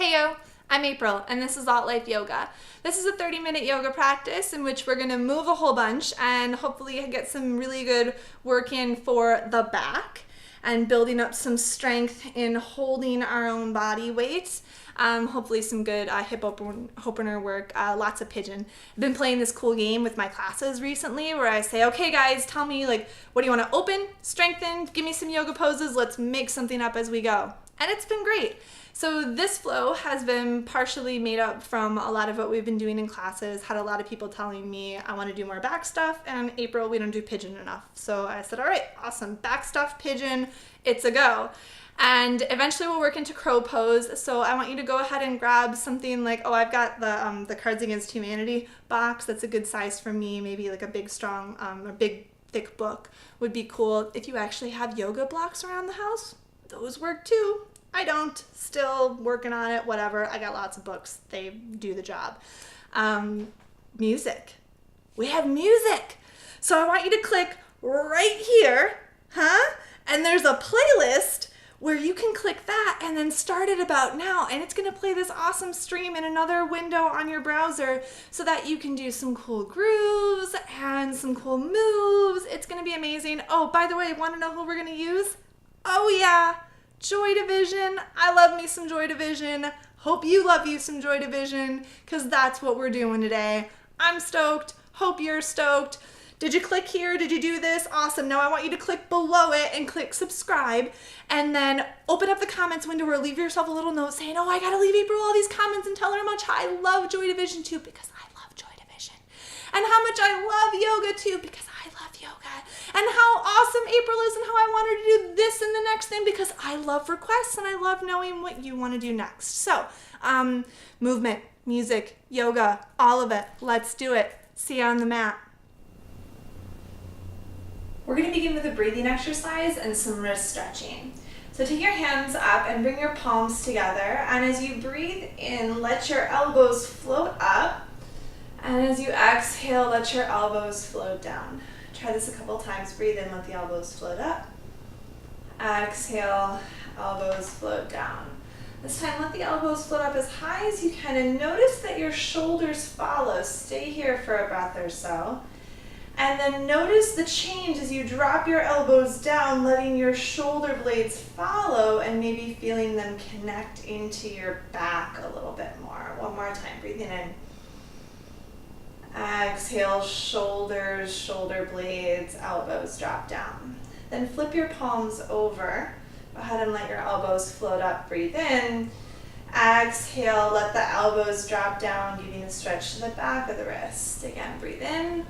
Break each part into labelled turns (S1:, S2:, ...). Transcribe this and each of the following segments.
S1: Heyo, I'm April, and this is Alt Life Yoga. This is a 30-minute yoga practice in which we're going to move a whole bunch and hopefully get some really good work in for the back and building up some strength in holding our own body weight. Hopefully some good hip opener work, lots of pigeon. I've been playing this cool game with my classes recently where I say, okay guys, tell me what do you want to open, strengthen, give me some yoga poses, let's make something up as we go. And it's been great. So this flow has been partially made up from a lot of what we've been doing in classes. Had a lot of people telling me I want to do more back stuff, and April, we don't do pigeon enough. So I said, all right, awesome, back stuff, pigeon, it's a go. And eventually we'll work into crow pose. So I want you to go ahead and grab something like, I've got the Cards Against Humanity box. That's a good size for me. Maybe like a big, strong, or big, thick book would be cool. If you actually have yoga blocks around the house, those work too. I don't, still working on it, whatever. I got lots of books. They do the job. Music. We have music. So I want you to click right here, and there's a playlist where you can click that and then start it about now. And it's gonna play this awesome stream in another window on your browser so that you can do some cool grooves and some cool moves. It's gonna be amazing. Oh, by the way, wanna know who we're gonna use? Oh yeah, Joy Division. I love me some Joy Division. Hope you love you some Joy Division, because that's what we're doing today. I'm stoked. Hope you're stoked. Did you click here? Did you do this? Awesome. Now I want you to click below it and click subscribe, and then open up the comments window or leave yourself a little note saying, I gotta leave April all these comments and tell her how much I love Joy Division too, because I love Joy Division. And how much I love yoga too, because I love yoga. And how awesome April is and how I want her to do this and the next thing, because I love requests and I love knowing what you want to do next. So, movement, music, yoga, all of it. Let's do it. See you on the mat. We're going to begin with a breathing exercise and some wrist stretching. So take your hands up and bring your palms together. And as you breathe in, let your elbows float up. And as you exhale, let your elbows float down. Try this a couple times. Breathe in, let the elbows float up. Exhale, elbows float down. This time, let the elbows float up as high as you can, and notice that your shoulders follow. Stay here for a breath or so. And then notice the change as you drop your elbows down, letting your shoulder blades follow and maybe feeling them connect into your back a little bit more. One more time, breathing in. Exhale, shoulders, shoulder blades, elbows drop down. Then flip your palms over. Go ahead and let your elbows float up. Breathe in. Exhale, let the elbows drop down, giving a stretch to the back of the wrist. Again, breathe in.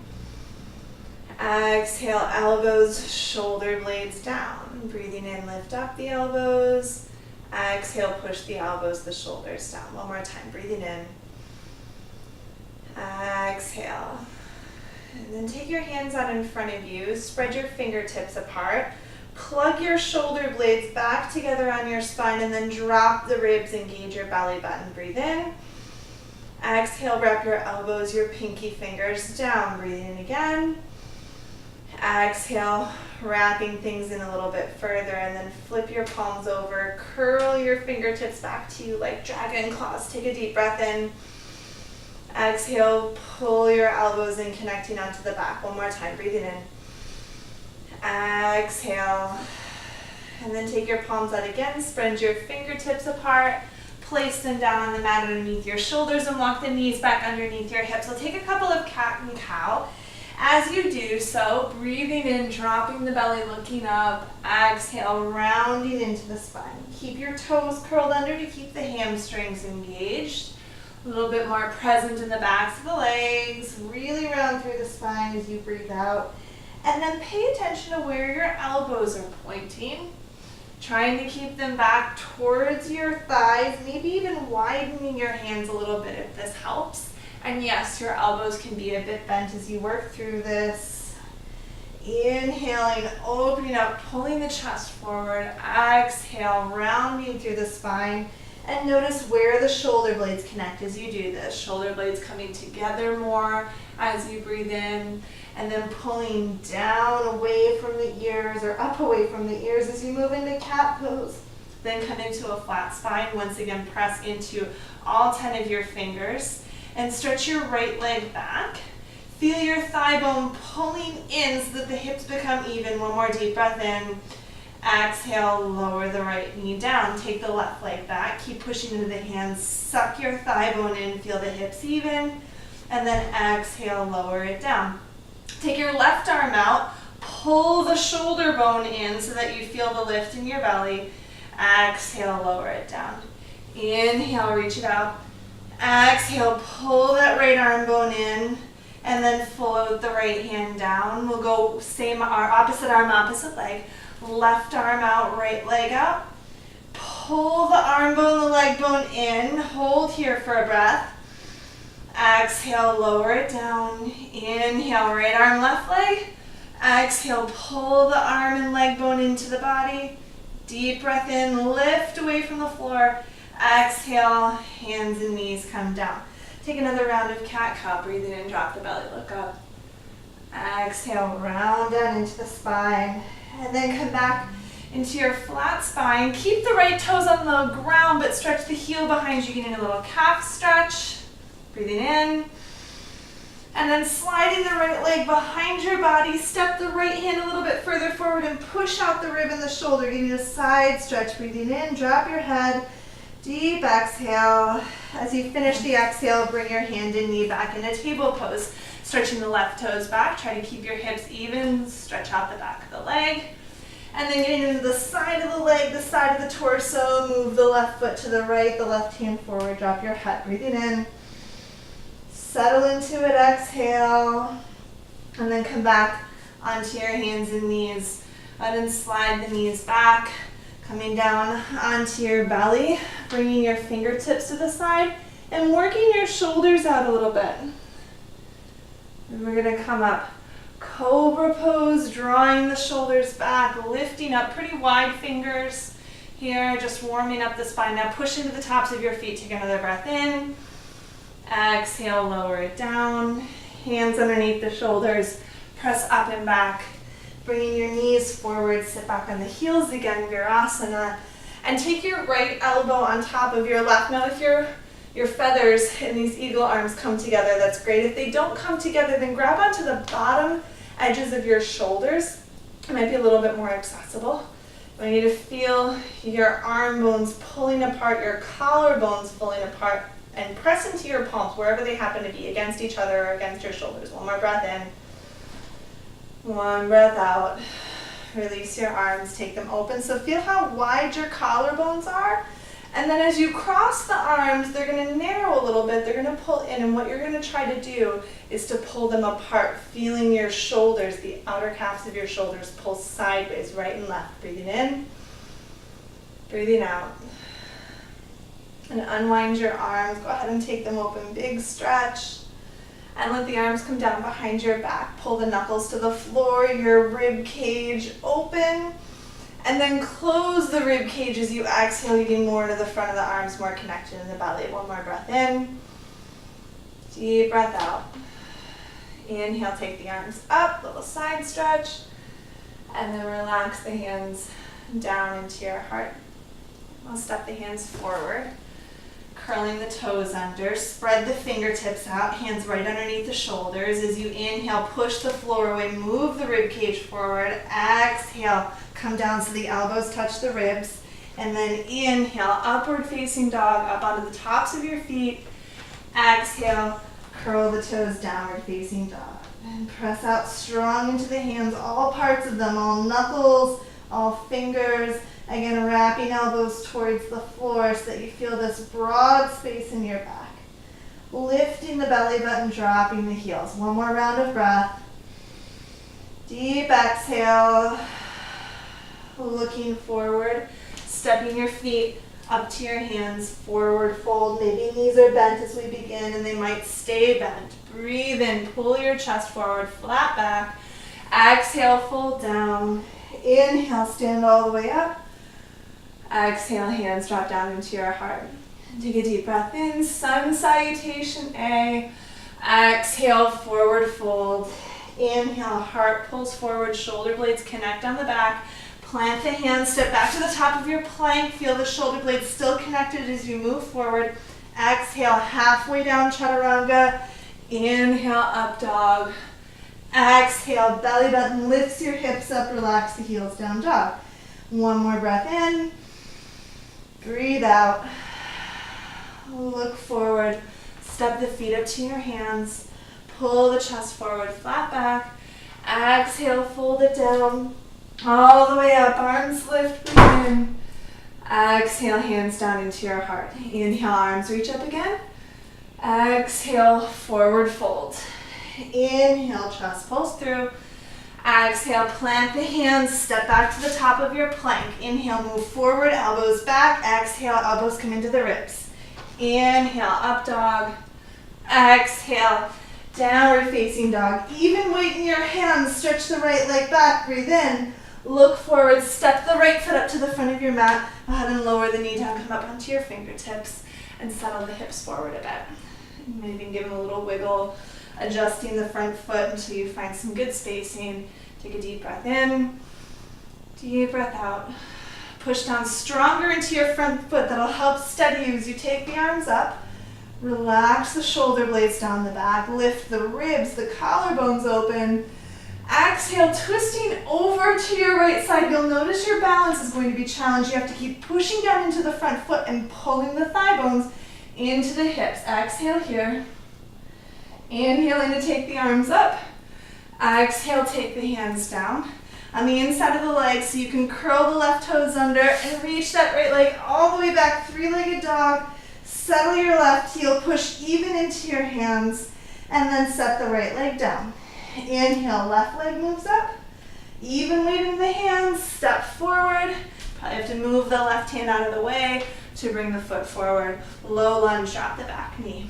S1: Exhale, elbows, shoulder blades down. Breathing in, lift up the elbows. Exhale, push the elbows, the shoulders down. One more time, breathing in. Exhale. And then take your hands out in front of you. Spread your fingertips apart. Plug your shoulder blades back together on your spine, and then drop the ribs, engage your belly button. Breathe in. Exhale, wrap your elbows, your pinky fingers down. Breathe in again. Exhale, wrapping things in a little bit further, and then flip your palms over. Curl your fingertips back to you like dragon claws. Take a deep breath in. Exhale, pull your elbows in, connecting onto the back. One more time, breathing in. Exhale, and then take your palms out again. Spread your fingertips apart. Place them down on the mat underneath your shoulders and walk the knees back underneath your hips. So take a couple of cat and cow. As you do so, breathing in, dropping the belly, looking up. Exhale, rounding into the spine. Keep your toes curled under to keep the hamstrings engaged. A little bit more present in the backs of the legs. Really round through the spine as you breathe out. And then pay attention to where your elbows are pointing. Trying to keep them back towards your thighs. Maybe even widening your hands a little bit if this helps. And yes, your elbows can be a bit bent as you work through this. Inhaling, opening up, pulling the chest forward. Exhale, rounding through the spine. And notice where the shoulder blades connect as you do this. Shoulder blades coming together more as you breathe in, and then pulling down away from the ears or up away from the ears as you move into cat pose. Then come into a flat spine. Once again, press into all 10 of your fingers and stretch your right leg back. Feel your thigh bone pulling in so that the hips become even. One more deep breath in. Exhale, lower the right knee down. Take the left leg back. Keep pushing into the hands. Suck your thigh bone in. Feel the hips even. And then exhale, lower it down. Take your left arm out. Pull the shoulder bone in so that you feel the lift in your belly. Exhale, lower it down. Inhale, reach it out. Exhale, pull that right arm bone in. And then float the right hand down. We'll go same opposite arm, opposite leg. Left arm out, right leg out. Pull the arm bone, the leg bone in. Hold here for a breath. Exhale, lower it down. Inhale, right arm, left leg. Exhale, pull the arm and leg bone into the body. Deep breath in, lift away from the floor. Exhale, hands and knees come down. Take another round of cat-cow. Breathing in, drop the belly, look up. Exhale, round down into the spine. And then come back into your flat spine. Keep the right toes on the ground, but stretch the heel behind you, getting a little calf stretch. Breathing in. And then sliding the right leg behind your body. Step the right hand a little bit further forward and push out the rib and the shoulder, getting a side stretch. Breathing in, drop your head. Deep exhale. As you finish the exhale, bring your hand and knee back in a table pose. Stretching the left toes back. Try to keep your hips even. Stretch out the back of the leg. And then getting into the side of the leg, the side of the torso. Move the left foot to the right, the left hand forward. Drop your head. Breathing in. Settle into it. Exhale. And then come back onto your hands and knees. And then slide the knees back. Coming down onto your belly, bringing your fingertips to the side and working your shoulders out a little bit. And we're gonna come up, cobra pose, drawing the shoulders back, lifting up, pretty wide fingers here, just warming up the spine. Now push into the tops of your feet, take another breath in. Exhale, lower it down, hands underneath the shoulders, press up and back. Bringing your knees forward, sit back on the heels again, Virasana. And take your right elbow on top of your left. Now if your feathers in these eagle arms come together, that's great. If they don't come together, then grab onto the bottom edges of your shoulders. It might be a little bit more accessible. I want you to feel your arm bones pulling apart, your collarbones pulling apart, and press into your palms, wherever they happen to be, against each other or against your shoulders. One more breath in. One breath out. Release your arms, take them open. So feel how wide your collarbones are. And then as you cross the arms, they're going to narrow a little bit. They're going to pull in. And what you're going to try to do is to pull them apart, feeling your shoulders, the outer calves of your shoulders pull sideways, right and left. Breathing in, breathing out. And unwind your arms. Go ahead and take them open. Big stretch. And let the arms come down behind your back. Pull the knuckles to the floor, your rib cage open. And then close the rib cage as you exhale, getting more to the front of the arms, more connected in the belly. One more breath in. Deep breath out. Inhale, take the arms up, little side stretch. And then relax the hands down into your heart. I'll step the hands forward. Curling the toes under, spread the fingertips out, hands right underneath the shoulders. As you inhale, push the floor away, move the rib cage forward. Exhale, come down so the elbows touch the ribs. And then inhale, upward facing dog, up onto the tops of your feet. Exhale, curl the toes, downward facing dog. And press out strong into the hands, all parts of them, all knuckles, all fingers. Again, wrapping elbows towards the floor so that you feel this broad space in your back. Lifting the belly button, dropping the heels. One more round of breath. Deep exhale. Looking forward. Stepping your feet up to your hands. Forward fold. Maybe knees are bent as we begin and they might stay bent. Breathe in. Pull your chest forward. Flat back. Exhale, fold down. Inhale, stand all the way up. Exhale, hands drop down into your heart. Take a deep breath in, sun salutation A. Exhale, forward fold. Inhale, heart pulls forward, shoulder blades connect on the back. Plant the hands, step back to the top of your plank. Feel the shoulder blades still connected as you move forward. Exhale, halfway down chaturanga. Inhale, up dog. Exhale, belly button lifts your hips up, relax the heels, down dog. One more breath in. Breathe out. Look forward. Step the feet up to your hands. Pull the chest forward, flat back. Exhale, fold it down. All the way up, arms lift, breathe in. Exhale, hands down into your heart. Inhale, arms reach up again. Exhale, forward fold. Inhale, chest pulls through. Exhale, plant the hands, step back to the top of your plank. Inhale, move forward, elbows back. Exhale, elbows come into the ribs. Inhale, up dog. Exhale, downward facing dog. Even weight in your hands, stretch the right leg back, breathe in. Look forward, step the right foot up to the front of your mat. Go ahead and lower the knee down, come up onto your fingertips and settle the hips forward a bit. Maybe give them a little wiggle, adjusting the front foot until you find some good spacing. Take a deep breath in, deep breath out. Push down stronger into your front foot. That'll help steady you as you take the arms up. Relax the shoulder blades down the back. Lift the ribs, the collarbones open. Exhale, twisting over to your right side. You'll notice your balance is going to be challenged. You have to keep pushing down into the front foot and pulling the thigh bones into the hips. Exhale here. Inhale in to take the arms up. Exhale, take the hands down. On the inside of the legs, so you can curl the left toes under and reach that right leg all the way back, three-legged dog. Settle your left heel, push even into your hands, and then set the right leg down. Inhale, left leg moves up. Even weight in the hands, step forward. Probably have to move the left hand out of the way to bring the foot forward. Low lunge, drop the back knee.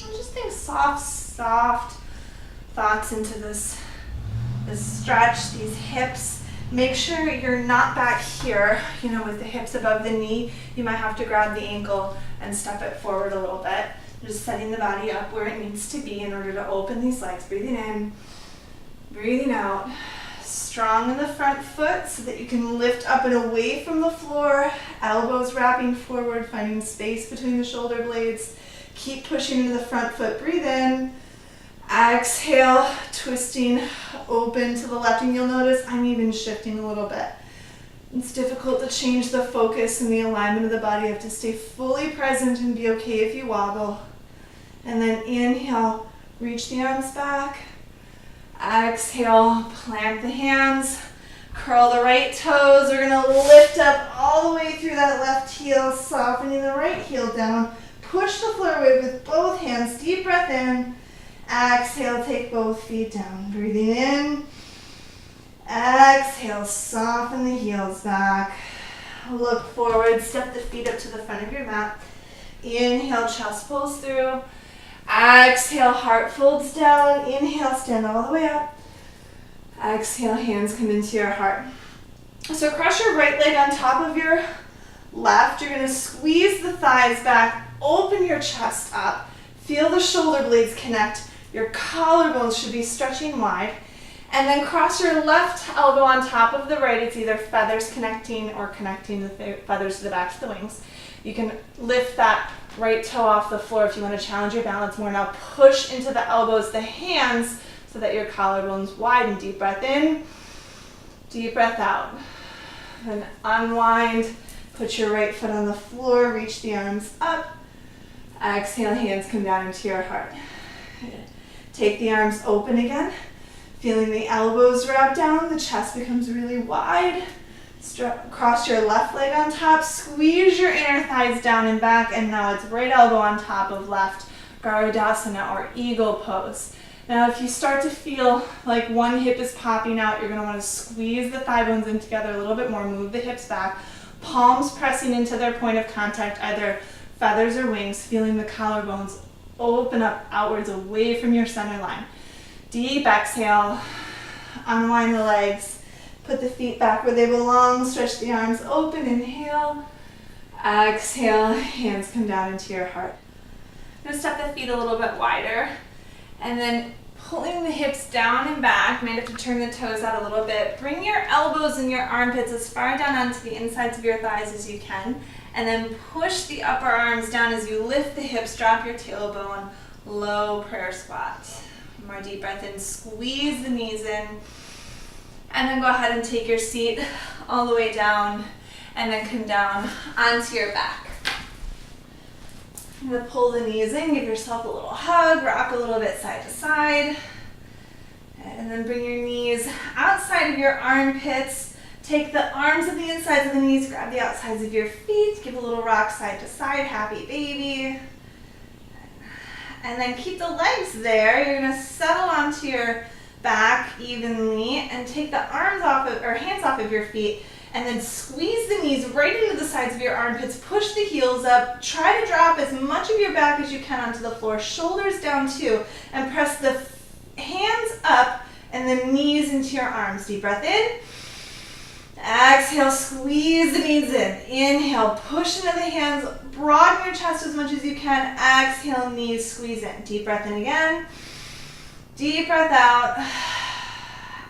S1: And just think soft thoughts into this stretch, these hips. Make sure you're not back here, with the hips above the knee. You might have to grab the ankle and step it forward a little bit. Just setting the body up where it needs to be in order to open these legs. Breathing in, breathing out. Strong in the front foot so that you can lift up and away from the floor. Elbows wrapping forward, finding space between the shoulder blades. Keep pushing into the front foot. Breathe in. Exhale, twisting open to the left. And you'll notice I'm even shifting a little bit. It's difficult to change the focus and the alignment of the body. You have to stay fully present and be okay if you wobble. And then inhale, reach the arms back. Exhale, plant the hands. Curl the right toes. We're going to lift up all the way through that left heel, softening the right heel down. Push the floor away with both hands. Deep breath in. Exhale, take both feet down. Breathing in. Exhale, soften the heels back. Look forward, step the feet up to the front of your mat. Inhale, chest pulls through. Exhale, heart folds down. Inhale, stand all the way up. Exhale, hands come into your heart. So cross your right leg on top of your left. You're going to squeeze the thighs back. Open your chest up. Feel the shoulder blades connect. Your collarbones should be stretching wide. And then cross your left elbow on top of the right. It's either feathers connecting or connecting the feathers to the backs of the wings. You can lift that right toe off the floor if you want to challenge your balance more. Now push into the elbows, the hands, so that your collarbones widen. Deep breath in, deep breath out. Then unwind, put your right foot on the floor, reach the arms up. Exhale, hands come down into your heart. Take the arms open again. Feeling the elbows wrap down, the chest becomes really wide. Cross your left leg on top, squeeze your inner thighs down and back, and now it's right elbow on top of left, Garudasana or eagle pose. Now if you start to feel like one hip is popping out, you're going to want to squeeze the thigh bones in together a little bit more, move the hips back, palms pressing into their point of contact, either feathers or wings, feeling the collarbones open up outwards away from your center line. Deep exhale, unwind the legs, put the feet back where they belong, stretch the arms open, inhale, exhale, hands come down into your heart. I'm going to step the feet a little bit wider, and then pulling the hips down and back. Might have to turn the toes out a little bit. Bring your elbows and your armpits as far down onto the insides of your thighs as you can. And then push the upper arms down as you lift the hips, drop your tailbone, low prayer squat. One more deep breath in, squeeze the knees in. And then go ahead and take your seat all the way down and then come down onto your back. I'm going to pull the knees in, give yourself a little hug, rock a little bit side to side. And then bring your knees outside of your armpits. Take the arms of the insides of the knees, grab the outsides of your feet, give a little rock side to side, happy baby. And then keep the legs there. You're going to settle onto your back evenly and take the arms off of, or hands off of your feet, and then squeeze the knees right into the sides of your armpits, push the heels up, try to drop as much of your back as you can onto the floor, shoulders down too, and press the hands up and the knees into your arms. Deep breath in. Exhale, squeeze the knees in. Inhale, push into the hands, broaden your chest as much as you can. Exhale, knees squeeze in. Deep breath in again. Deep breath out.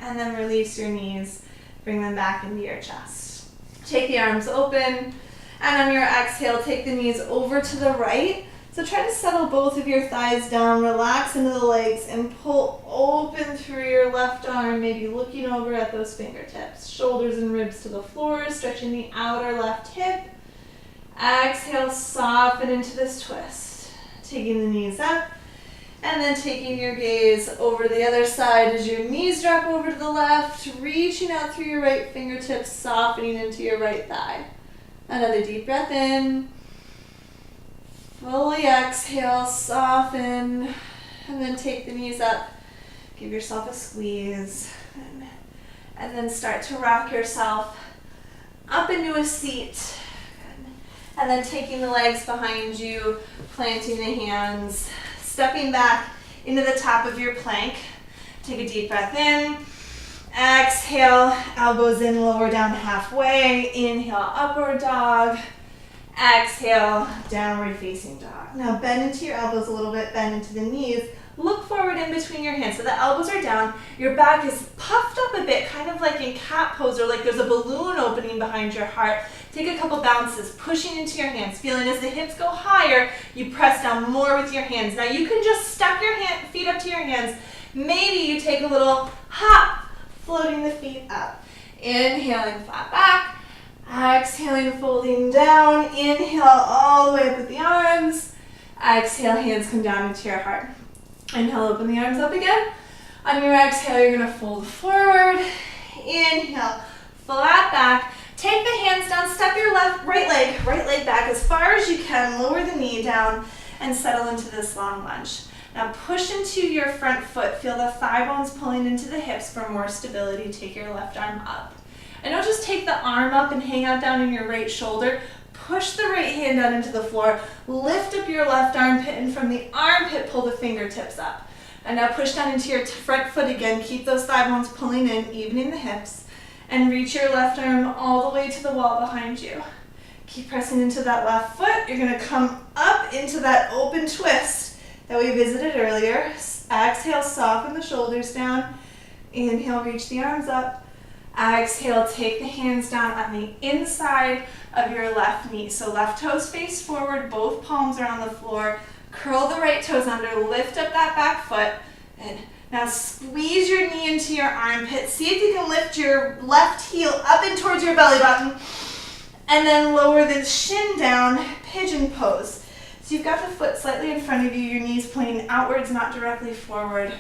S1: And then release your knees. Bring them back into your chest. Take the arms open. And on your exhale, take the knees over to the right. So try to settle both of your thighs down, relax into the legs, and pull open through your left arm, maybe looking over at those fingertips. Shoulders and ribs to the floor, stretching the outer left hip. Exhale, soften into this twist. Taking the knees up, and then taking your gaze over the other side as your knees drop over to the left, reaching out through your right fingertips, softening into your right thigh. Another deep breath in. Fully exhale, soften, and then take the knees up. Give yourself a squeeze. And then start to rock yourself up into a seat. And then taking the legs behind you, planting the hands, stepping back into the top of your plank. Take a deep breath in. Exhale, elbows in, lower down halfway. Inhale, upward dog. Exhale, downward facing dog. Now bend into your elbows a little bit, bend into the knees. Look forward in between your hands. So the elbows are down, your back is puffed up a bit, kind of like in cat pose, or like there's a balloon opening behind your heart. Take a couple bounces, pushing into your hands, feeling as the hips go higher, you press down more with your hands. Now you can just step your feet up to your hands. Maybe you take a little hop, floating the feet up. Inhaling, flat back. Exhaling, folding down. Inhale all the way up with the arms. Exhale, hands come down into your heart. Inhale, open the arms up again. On your exhale, you're going to fold forward. Inhale, flat back. Take the hands down, step your right leg back as far as you can. Lower the knee down and settle into this long lunge. Now push into your front foot. Feel the thigh bones pulling into the hips for more stability. Take your left arm up. And don't just take the arm up and hang out down in your right shoulder. Push the right hand down into the floor. Lift up your left armpit, and from the armpit, pull the fingertips up. And now push down into your front foot again. Keep those thigh bones pulling in, evening the hips. And reach your left arm all the way to the wall behind you. Keep pressing into that left foot. You're going to come up into that open twist that we visited earlier. Exhale, soften the shoulders down. Inhale, reach the arms up. Exhale, take the hands down on the inside of your left knee. So left toes face forward, both palms are on the floor. Curl the right toes under, lift up that back foot. And now squeeze your knee into your armpit. See if you can lift your left heel up and towards your belly button. And then lower the shin down, pigeon pose. So you've got the foot slightly in front of you, your knees pointing outwards, not directly forward.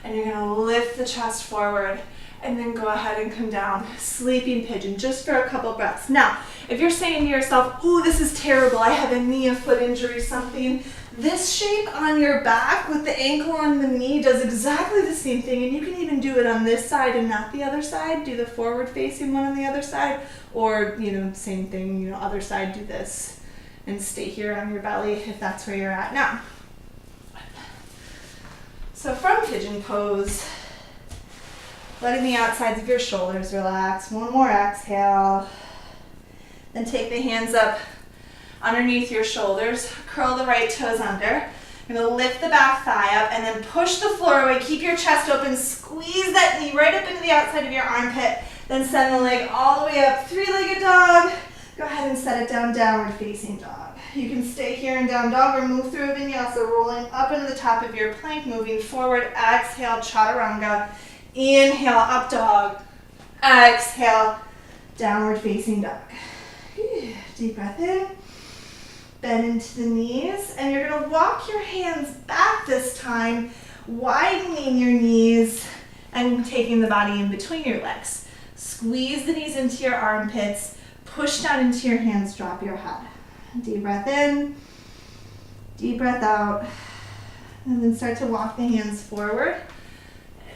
S1: And you're going to lift the chest forward. And then go ahead and come down, sleeping pigeon, just for a couple breaths. Now, if you're saying to yourself, "Ooh, this is terrible, I have a knee, a foot injury, something," this shape on your back with the ankle on the knee does exactly the same thing, and you can even do it on this side and not the other side. Do the forward facing one on the other side, or, same thing, other side, do this, and stay here on your belly if that's where you're at now. So from pigeon pose, letting the outsides of your shoulders relax. One more exhale. Then take the hands up underneath your shoulders. Curl the right toes under. You're gonna lift the back thigh up and then push the floor away. Keep your chest open, squeeze that knee right up into the outside of your armpit. Then send the leg all the way up, three-legged dog. Go ahead and set it down, downward facing dog. You can stay here in down dog or move through a vinyasa, rolling up into the top of your plank, moving forward. Exhale, chaturanga. Inhale, up dog. Exhale, downward facing dog. Deep breath in. Bend into the knees, and you're going to walk your hands back this time, widening your knees and taking the body in between your legs. Squeeze the knees into your armpits, push down into your hands, drop your head. Deep breath in, deep breath out, and then start to walk the hands forward.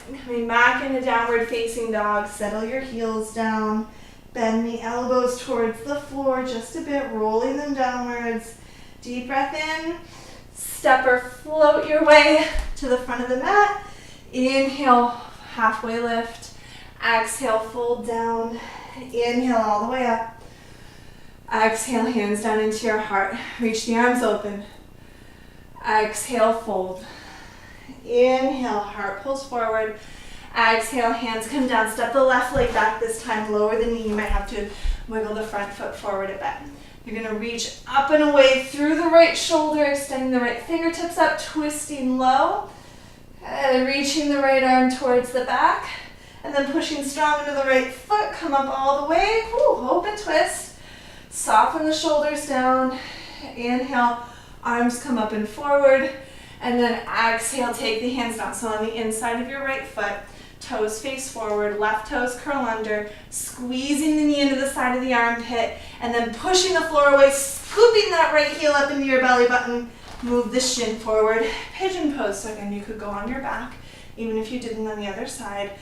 S1: And coming back into downward facing dog, settle your heels down. Bend the elbows towards the floor just a bit, rolling them downwards. Deep breath in. Step or float your way to the front of the mat. Inhale, halfway lift. Exhale, fold down. Inhale all the way up. Exhale, hands down into your heart. Reach the arms open. Exhale, fold. Inhale, heart pulls forward. Exhale, hands come down. Step the left leg back this time. Lower the knee. You might have to wiggle the front foot forward a bit. You're going to reach up and away through the right shoulder, extending the right fingertips up, twisting low. Reaching the right arm towards the back. And then pushing strong into the right foot. Come up all the way. Open twist. Soften the shoulders down. Inhale, arms come up and forward. And then exhale, take the hands down. So on the inside of your right foot, toes face forward, left toes curl under, squeezing the knee into the side of the armpit, and then pushing the floor away, scooping that right heel up into your belly button. Move the shin forward, pigeon pose. So again, you could go on your back, even if you didn't on the other side.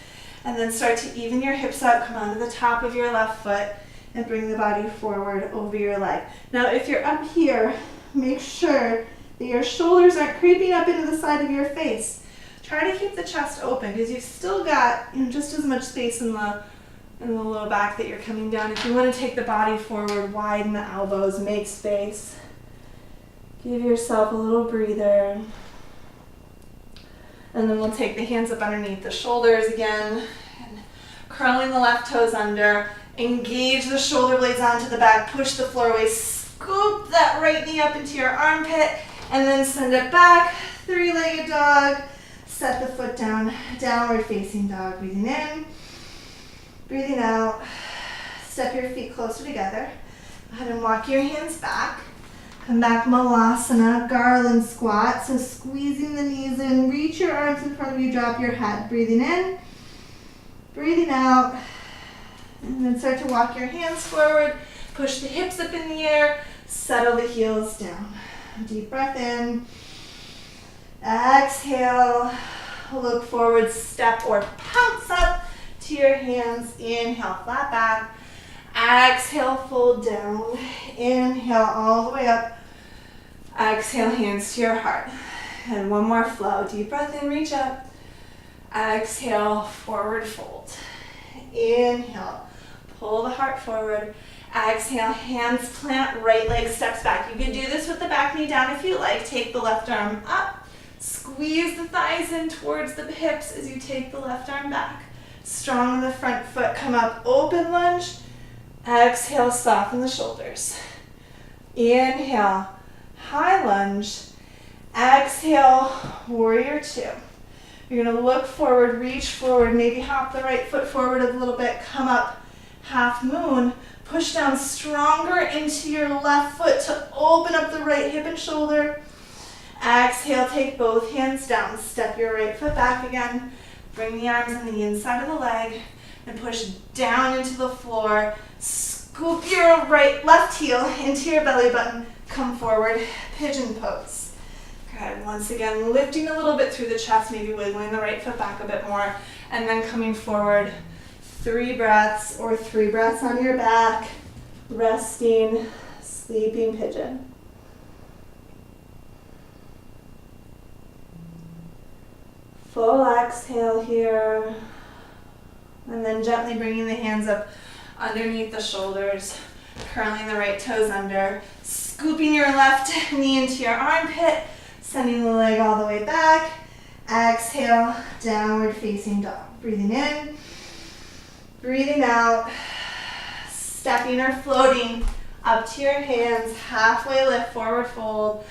S1: And then start to even your hips out, come onto the top of your left foot, and bring the body forward over your leg. Now, if you're up here, make sure that your shoulders aren't creeping up into the side of your face. Try to keep the chest open because you've still got just as much space in the low back that you're coming down. If you want to take the body forward, widen the elbows, make space. Give yourself a little breather. And then we'll take the hands up underneath the shoulders again. And curling the left toes under. Engage the shoulder blades onto the back. Push the floor away. Scoop that right knee up into your armpit. And then send it back, three-legged dog. Set the foot down, downward facing dog. Breathing in, breathing out. Step your feet closer together. Go ahead and walk your hands back. Come back, Malasana, garland squat. So squeezing the knees in, reach your arms in front of you, drop your head. Breathing in, breathing out. And then start to walk your hands forward. Push the hips up in the air. Settle the heels down. Deep breath in. Exhale. Look forward, step or pounce up to your hands. Inhale, flat back. Exhale, fold down. Inhale, all the way up. Exhale, hands to your heart. And one more flow. Deep breath in, reach up. Exhale, forward fold. Inhale, pull the heart forward. Exhale, hands plant, right leg steps back. You can do this with the back knee down if you like. Take the left arm up. Squeeze the thighs in towards the hips as you take the left arm back. Strong in the front foot, come up, open lunge. Exhale, soften the shoulders. Inhale, high lunge. Exhale, warrior two. You're gonna look forward, reach forward, maybe hop the right foot forward a little bit, come up, half moon. Push down stronger into your left foot to open up the right hip and shoulder. Exhale, take both hands down. Step your right foot back again. Bring the arms on the inside of the leg and push down into the floor. Scoop your left heel into your belly button. Come forward, pigeon pose. Good. Once again, lifting a little bit through the chest, maybe wiggling the right foot back a bit more, and then coming forward. 3 breaths or 3 breaths on your back, resting, sleeping pigeon. Full exhale here, and then gently bringing the hands up underneath the shoulders, curling the right toes under, scooping your left knee into your armpit, Sending the leg all the way back. Exhale, downward facing dog. Breathing in, breathing out. Stepping or floating up to your hands. Halfway lift, forward fold.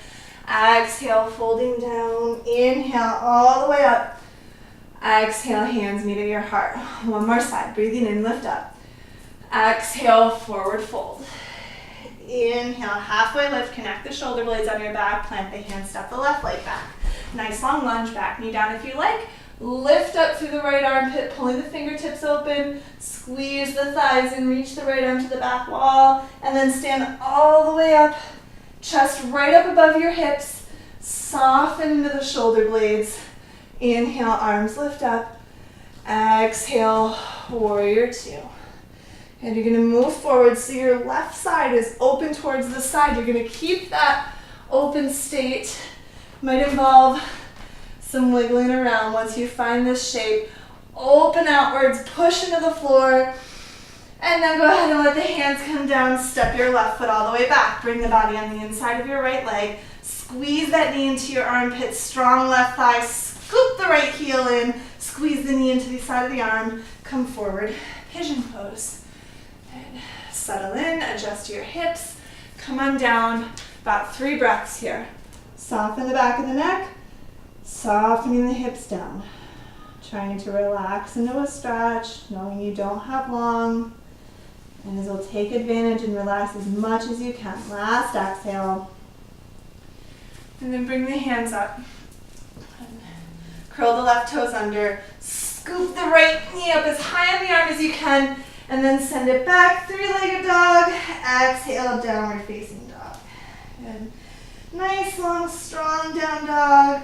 S1: Exhale, folding down. Inhale, all the way up. Exhale, hands meet at your heart. One more side. Breathing in, lift up. Exhale, forward fold. Inhale, halfway lift, connect the shoulder blades on your back, plant the hands, step the left leg back. Nice long lunge, back knee down if you like. Lift up through the right armpit, pulling the fingertips open, squeeze the thighs and reach the right arm to the back wall, and then stand all the way up, chest right up above your hips, soften into the shoulder blades. Inhale, arms lift up. Exhale, warrior two. And you're gonna move forward so your left side is open towards the side. You're gonna keep that open state. Might involve some wiggling around. Once you find this shape, open outwards, push into the floor, and then go ahead and let the hands come down. Step your left foot all the way back. Bring the body on the inside of your right leg. Squeeze that knee into your armpit, strong left thigh. Scoop the right heel in. Squeeze the knee into the side of the arm. Come forward, pigeon pose. And settle in, adjust your hips. Come on down, about 3 breaths here. Soften the back of the neck, softening the hips down. Trying to relax into a stretch, knowing you don't have long. And as you'll take advantage and relax as much as you can. Last exhale. And then bring the hands up. And curl the left toes under. Scoop the right knee up as high on the arm as you can. And then send it back, 3-legged dog. Exhale, downward facing dog. Good. Nice, long, strong down dog.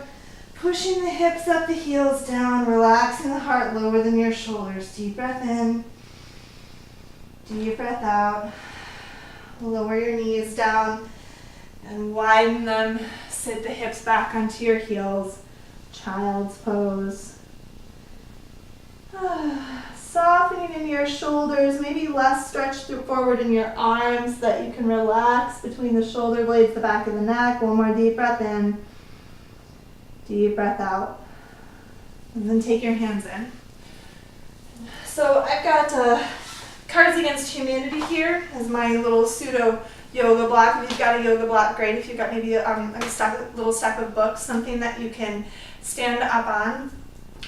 S1: Pushing the hips up, the heels down, relaxing the heart lower than your shoulders. Deep breath in. Deep breath out. Lower your knees down and widen them. Sit the hips back onto your heels. Child's pose. Softening in your shoulders, maybe less stretch through forward in your arms so that you can relax between the shoulder blades, the back of the neck. One more deep breath in. Deep breath out. And then take your hands in. So I've got Cards Against Humanity here as my little pseudo yoga block. If you've got a yoga block, great. If you've got maybe a little stack of books, something that you can stand up on.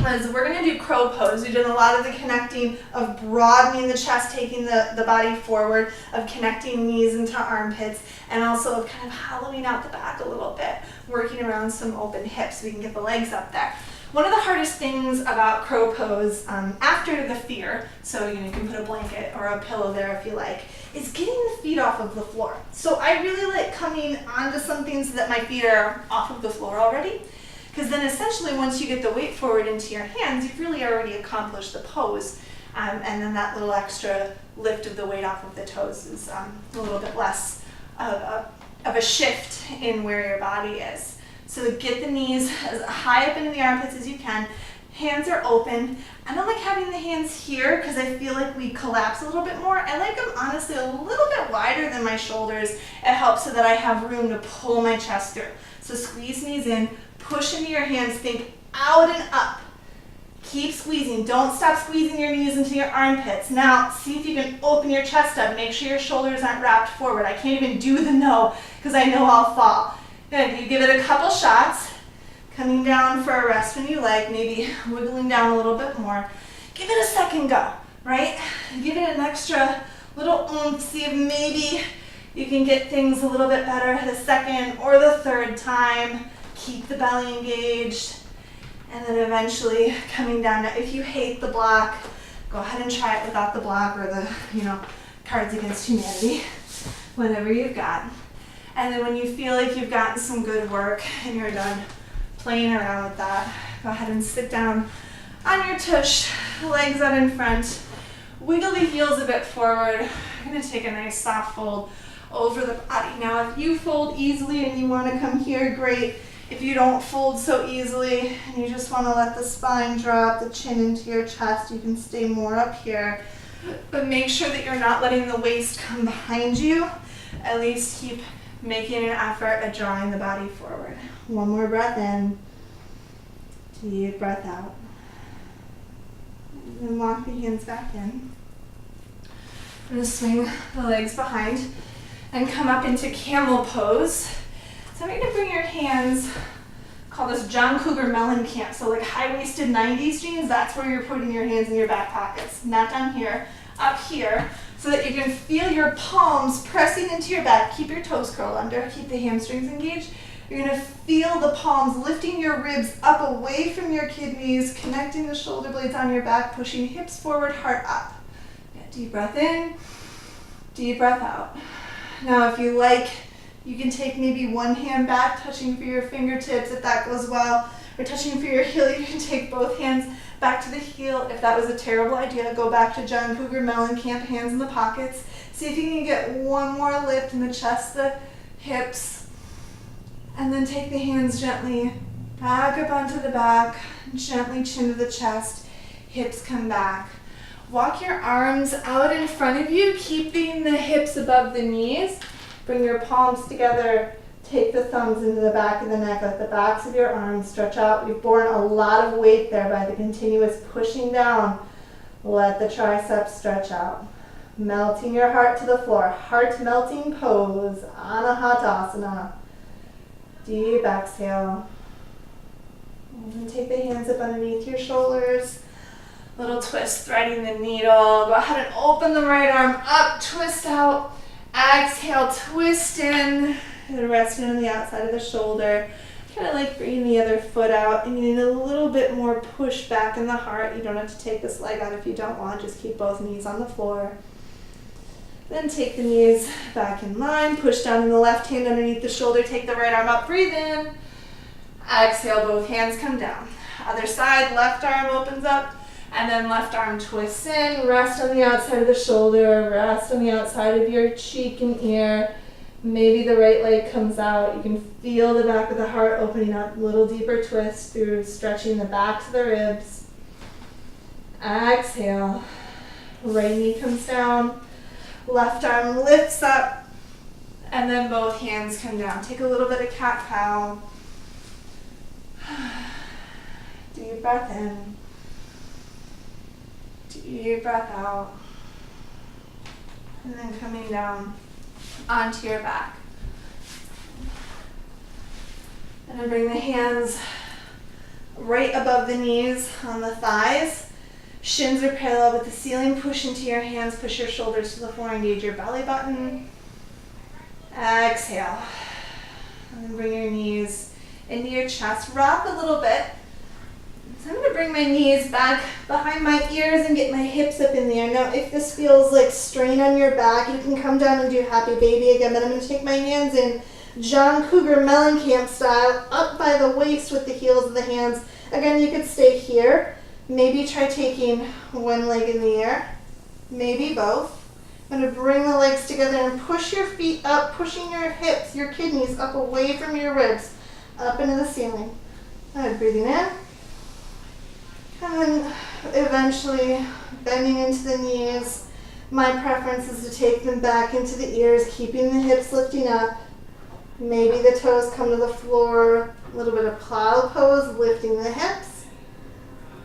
S1: As we're going to do crow pose. We did a lot of the connecting of broadening the chest, taking the body forward, of connecting knees into armpits, and also of kind of hollowing out the back a little bit, working around some open hips so we can get the legs up there. One of the hardest things about crow pose, after the fear, so you can put a blanket or a pillow there if you like, is getting the feet off of the floor. So I really like coming onto something so that my feet are off of the floor already. Because then essentially once you get the weight forward into your hands, you've really already accomplished the pose. And then that little extra lift of the weight off of the toes is a little bit less of a shift in where your body is. So get the knees as high up into the armpits as you can. Hands are open. I don't like having the hands here because I feel like we collapse a little bit more. I like them honestly a little bit wider than my shoulders. It helps so that I have room to pull my chest through. So squeeze knees in. Push into your hands, think out and up. Keep squeezing. Don't stop squeezing your knees into your armpits. Now, see if you can open your chest up. Make sure your shoulders aren't wrapped forward. I can't even do the no because I know I'll fall. Good. You give it a couple shots. Coming down for a rest when you like, maybe wiggling down a little bit more. Give it a second go, right? Give it an extra little oomph. See if maybe you can get things a little bit better the second or the third time. Keep the belly engaged, and then eventually coming down. Now, if you hate the block, go ahead and try it without the block or the, Cards Against Humanity, whatever you've got. And then when you feel like you've gotten some good work and you're done playing around with that, go ahead and sit down on your tush, legs out in front, wiggle the heels a bit forward. I'm going to take a nice soft fold over the body. Now, if you fold easily and you want to come here, great. If you don't fold so easily and you just want to let the spine drop, the chin into your chest, you can stay more up here. But make sure that you're not letting the waist come behind you. At least keep making an effort at drawing the body forward. One more breath in. Deep breath out. And then walk the hands back in. I'm going to swing the legs behind and come up into camel pose. So I'm going to bring your hands, call this John Cougar Mellencamp. So like high-waisted 90s jeans, that's where you're putting your hands in your back pockets. Not down here, up here, so that you can feel your palms pressing into your back. Keep your toes curled under, keep the hamstrings engaged. You're going to feel the palms lifting your ribs up away from your kidneys, connecting the shoulder blades on your back, pushing hips forward, heart up. Deep breath in, deep breath out. Now if you like, you can take maybe one hand back, touching for your fingertips if that goes well, or touching for your heel. You can take both hands back to the heel. If that was a terrible idea, go back to John Cougar Mellencamp, hands in the pockets. See if you can get one more lift in the chest, the hips. And then take the hands gently back up onto the back, gently chin to the chest, hips come back. Walk your arms out in front of you, keeping the hips above the knees. Bring your palms together, take the thumbs into the back of the neck, let the backs of your arms stretch out. We've borne a lot of weight there by the continuous pushing down. Let the triceps stretch out. Melting your heart to the floor, heart melting pose, Anahatasana. Deep exhale. And then take the hands up underneath your shoulders. Little twist, threading the needle. Go ahead and open the right arm up, twist out. Exhale, twist in, and rest in on the outside of the shoulder. Kind of like bringing the other foot out, and you need a little bit more push back in the heart. You don't have to take this leg out if you don't want. Just keep both knees on the floor. Then take the knees back in line, push down in the left hand underneath the shoulder, take the right arm up, breathe in. Exhale, both hands come down. Other side, left arm opens up, and then left arm twists in, rest on the outside of the shoulder, rest on the outside of your cheek and ear. Maybe the right leg comes out. You can feel the back of the heart opening up, a little deeper twist through stretching the backs of the ribs. Exhale, right knee comes down. Left arm lifts up, and then both hands come down. Take a little bit of cat-cow. Deep breath in. Deep breath out. And then coming down onto your back. And then bring the hands right above the knees on the thighs. Shins are parallel with the ceiling. Push into your hands, push your shoulders to the floor, engage your belly button. Exhale. And then bring your knees into your chest. Rock a little bit. So I'm going to bring my knees back behind my ears and get my hips up in the air. Now, if this feels like strain on your back, you can come down and do happy baby again. But I'm going to take my hands in John Cougar Mellencamp style, up by the waist with the heels of the hands. Again, you could stay here. Maybe try taking one leg in the air, maybe both. I'm going to bring the legs together and push your feet up, pushing your hips, your kidneys up away from your ribs, up into the ceiling. Good, breathing in. And then eventually bending into the knees. My preference is to take them back into the ears, keeping the hips lifting up. Maybe the toes come to the floor, a little bit of plow pose, lifting the hips.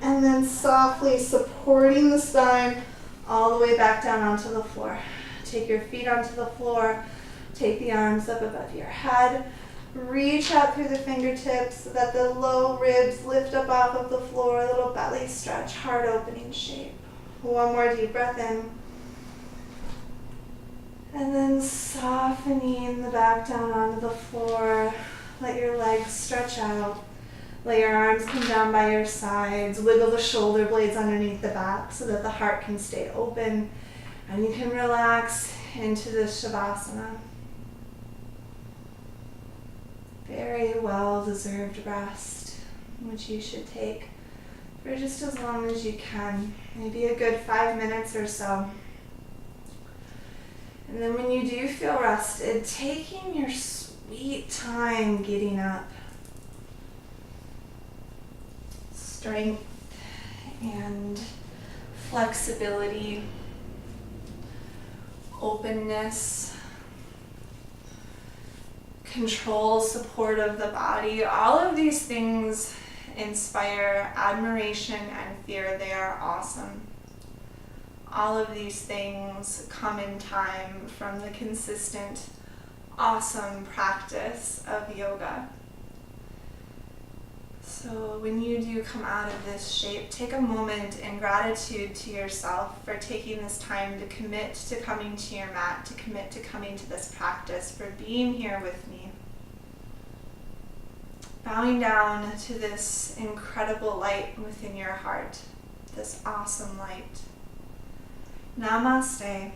S1: And then softly supporting the spine all the way back down onto the floor. Take your feet onto the floor. Take the arms up above your head. Reach out through the fingertips so that the low ribs lift up off of the floor. A little belly stretch, heart opening shape. One more deep breath in. And then softening the back down onto the floor. Let your legs stretch out. Let your arms come down by your sides. Wiggle the shoulder blades underneath the back so that the heart can stay open. And you can relax into this Shavasana. Very well-deserved rest, which you should take for just as long as you can. Maybe a good 5 minutes or so. And then when you do feel rested, taking your sweet time getting up. Strength and flexibility, openness, control, support of the body. All of these things inspire admiration and fear. They are awesome. All of these things come in time from the consistent, awesome practice of yoga. So when you do come out of this shape, take a moment in gratitude to yourself for taking this time to commit to coming to your mat, to commit to coming to this practice, for being here with me. Bowing down to this incredible light within your heart, this awesome light. Namaste.